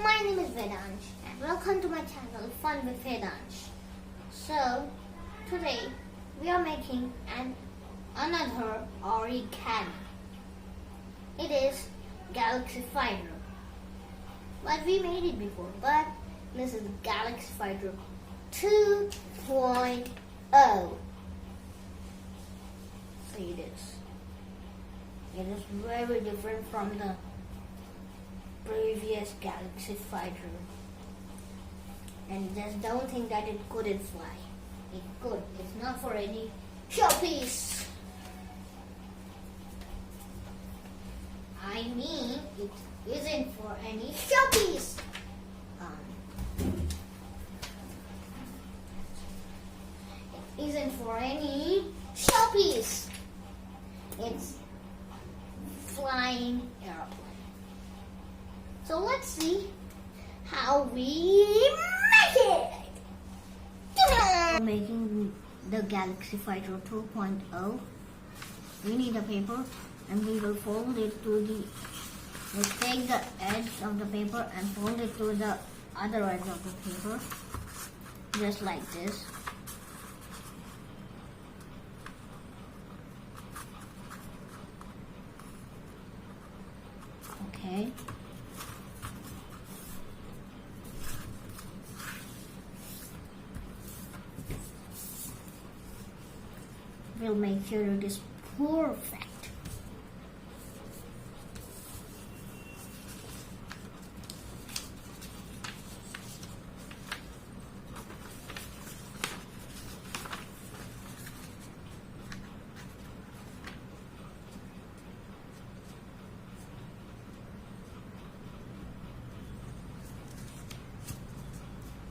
My name is Vedansh and welcome to my channel Fun with Vedansh. So today we are making another origami. It is Galaxy Fighter. But we made it before, but this is Galaxy Fighter 2.0. See this. It is very different from the previous Galaxy Fighter, and just don't think that it couldn't fly. It could. It's not for any showpiece. I mean, it isn't for any showpiece. It isn't for any showpiece. It's flying airplane. So let's see how we make it. Making the Galaxy Fighter 2.0, we need a paper and we will fold it to we'll take the edge of the paper and fold it to the other edge of the paper, just like this. Okay. We'll make sure it is perfect.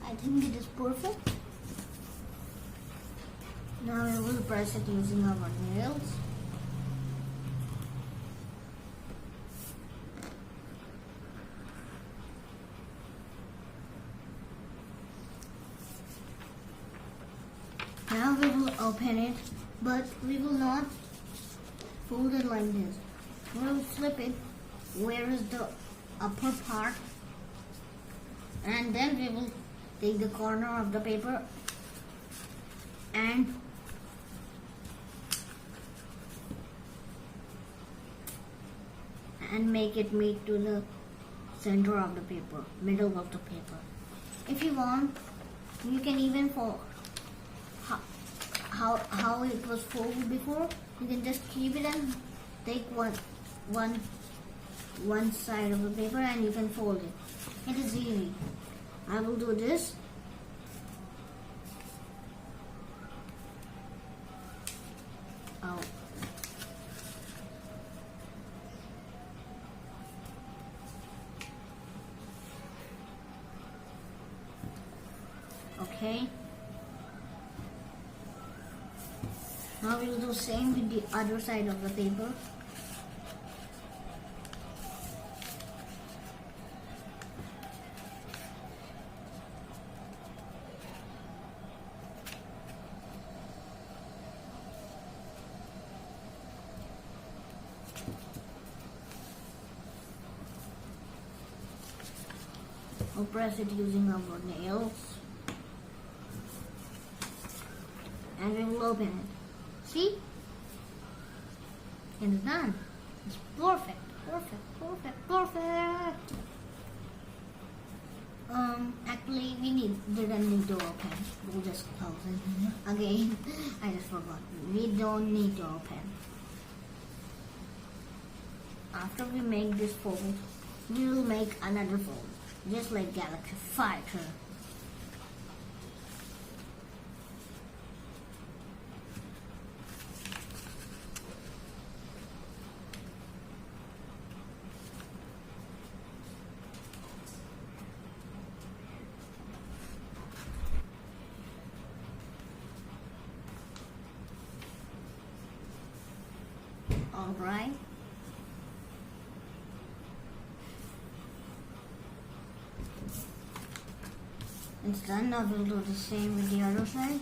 I think it is perfect. Now we will press it using our nails. Now we will open it, but we will not fold it like this. We will flip it where is the upper part, and then we will take the corner of the paper and make it meet to the center of the paper, middle of the paper. If you want, you can even fold how it was folded before. You can just keep it and take one side of the paper and you can fold it. It is easy. I will do this. Oh. Okay. Now we will do the same with the other side of the paper. We'll press it using our nails. And we will open it. See? It's done. It's perfect. Perfect. Actually we didn't need to open. We'll just close it. Again, I just forgot. We don't need to open. After we make this fold, we will make another fold. Just like Galaxy Fighter. Alright. It's done. Now we'll do the same with the other side.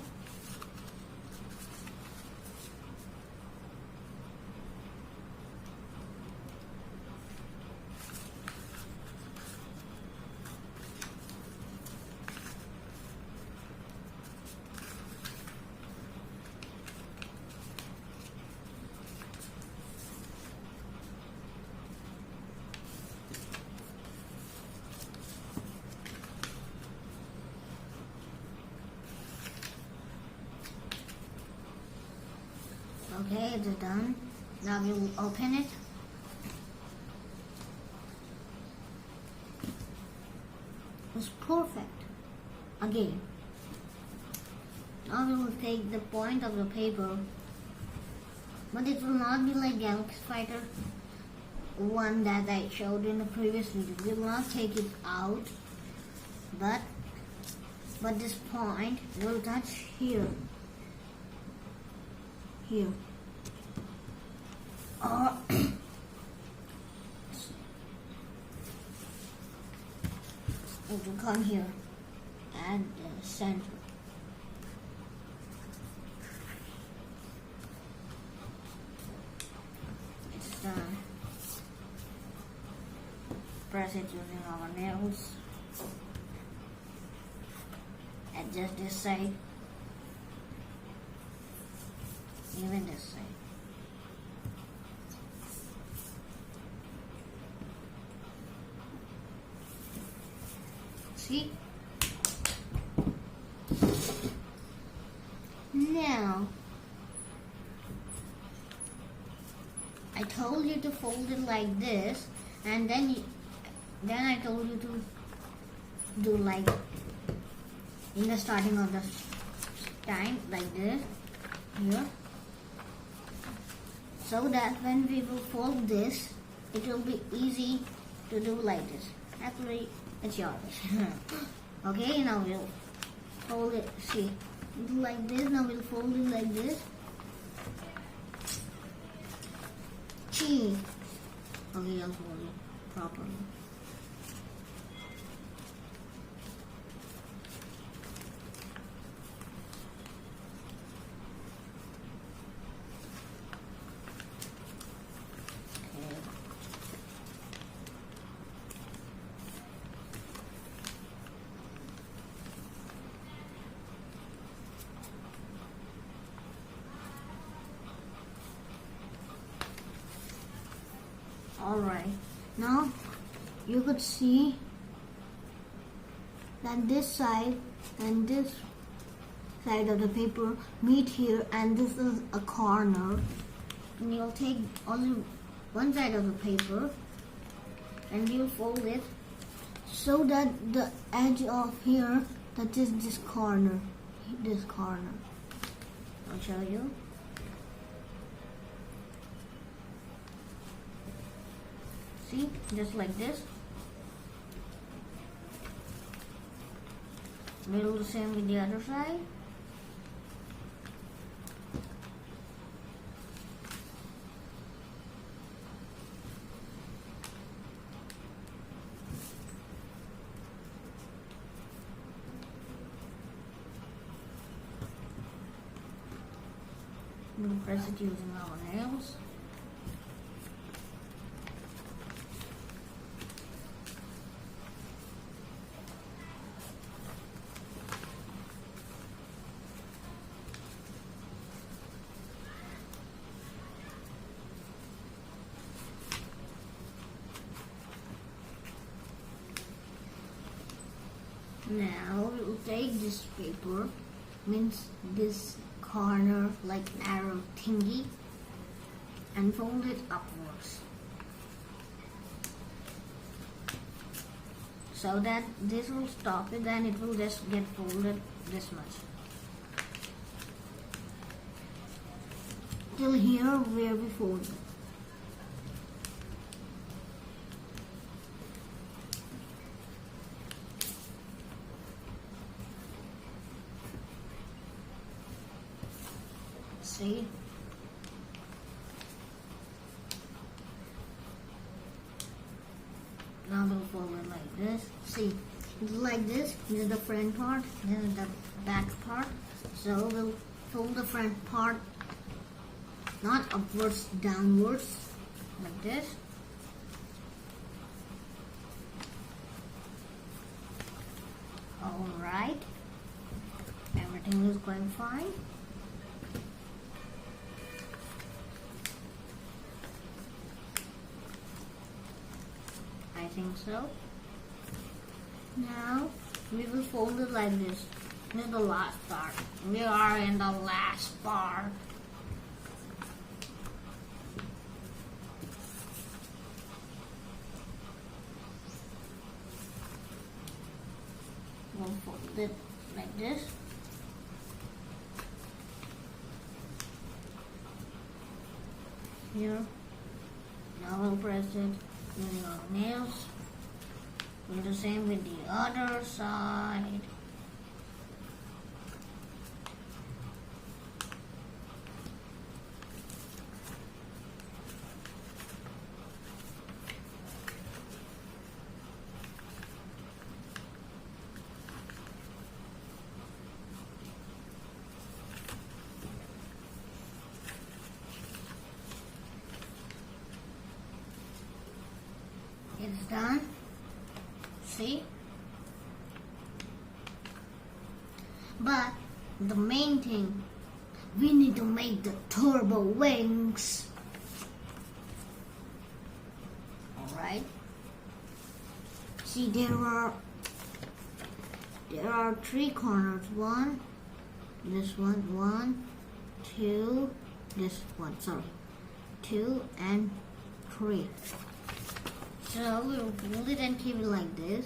Okay, it's done. Now we will open it. It's perfect. Again. Now we will take the point of the paper, but it will not be like Galaxy Fighter one that I showed in the previous video. We will not take it out, but this point will touch here. Here. Or it will come here at the center. It's done. Press it using our nails. Adjust this side. Even this side. See? Now, I told you to fold it like this, and then I told you to do like in the starting of the time like this here, so that when we will fold this, it will be easy to do like this. Actually, it's yours. Okay, now we'll fold it. See, do like this. Now we'll fold it like this. Gee. Okay, I'll fold it properly. Alright, now you could see that this side and this side of the paper meet here, and this is a corner, and you'll take only one side of the paper and you'll fold it so that the edge of here touches this corner. I'll show you. See, just like this. We'll do the same with the other side. We'll press it using our nails. Now we will take this paper, means this corner like arrow thingy, and fold it upwards so that this will stop it and it will just get folded this much till here where we fold it. See? Now we'll fold it like this. See, it's like this. This is the front part, this is the back part. So we'll fold the front part not upwards, downwards, like this. Alright. Everything is going fine. I think so. Now we will fold it like this. This is the last part. We are in the last part. we'll fold it like this. Here. Now we'll press it using our nails. Do the same with the other side. It's done. See? But the main thing, we need to make the turbo wings. Alright. See, there are 3 corners. This one, 2, this one, sorry. 2 and 3. So we'll fold it and keep it like this,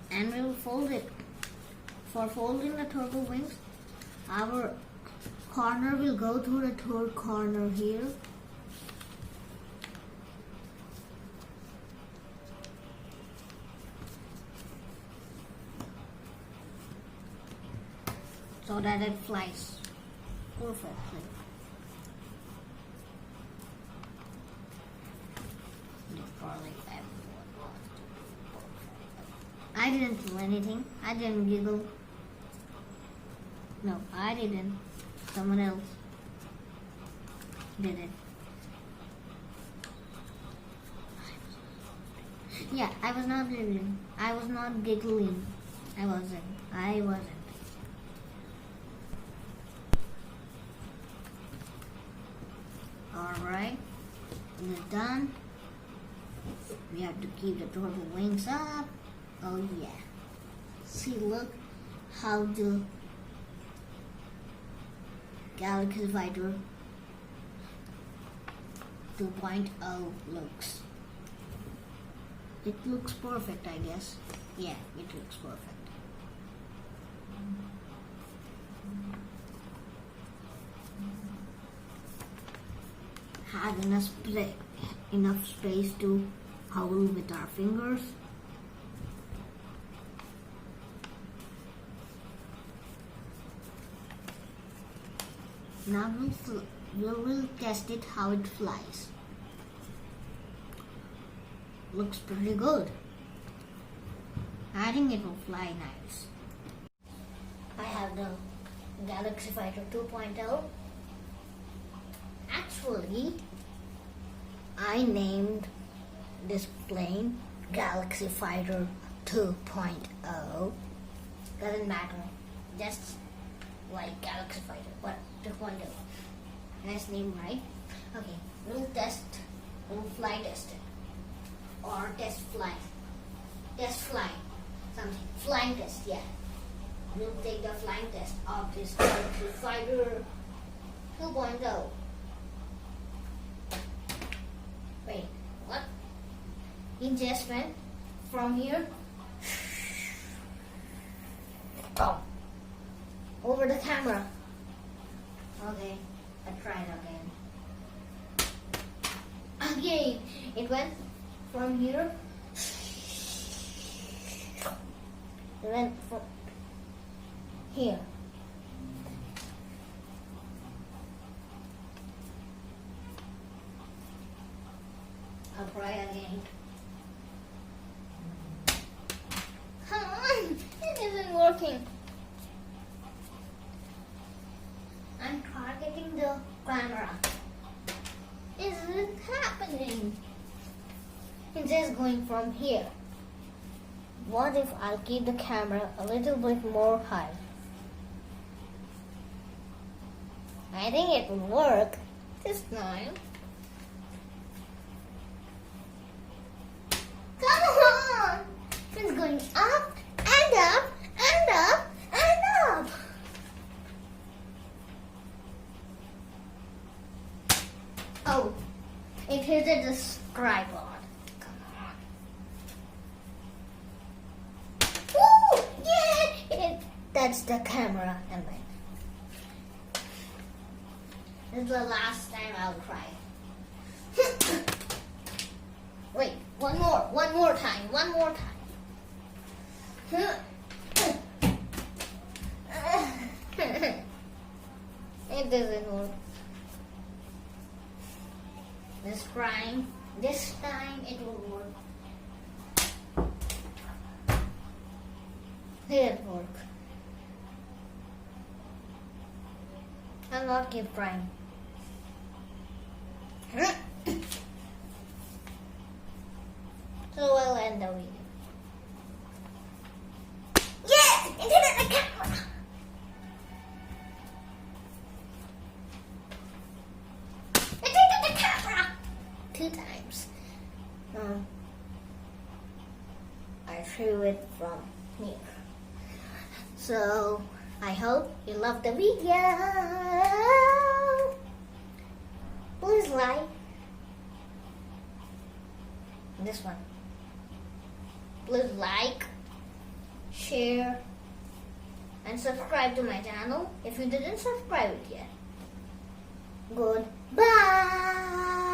and we'll fold it. For folding the turbo wings, our corner will go through the third corner here. So that it flies perfectly. I didn't do anything. I didn't giggle. No, I didn't. Someone else did it. Yeah, I was not giggling. I was not giggling. I wasn't. Alright. It's done. We have to keep the turtle wings up. Oh yeah. See, look how the Galaxy Fighter 2.0 looks. It looks perfect, I guess. Yeah, it looks perfect. Have enough space to hold with our fingers. Now we'll test it how it flies. Looks pretty good. I think it will fly nice. I have the Galaxy Fighter 2.0. Actually, I named this plane Galaxy Fighter 2.0. Doesn't matter. Just like Galaxy Fighter, but 2.0. Nice name, right? Okay, we'll fly test it. Or test fly. Something. Flying test, yeah. We'll take the flying test of this Galaxy Fighter 2.0. Wait, what? It just went from here over the camera. Okay, I tried again. Again, it went from here. It went from here. I'll try again. Come on, it isn't working. I'm targeting the camera. It isn't happening. It's just going from here. What if I'll keep the camera a little bit more high? I think it will work this time. Come on! It's going up and up and up and up. Oh, it hit the tripod. Come on. Woo! That's the camera. And this is the last time I'll cry. Wait, one more time. It doesn't work. This time it will work. It didn't work. I'll not keep trying. So we'll end the video. Yes! It hit the camera! It hit the camera! 2 times. I threw it from here. So, I hope you loved the video. Please like this one. Please like, share, and subscribe to my channel if you didn't subscribe it yet. Goodbye.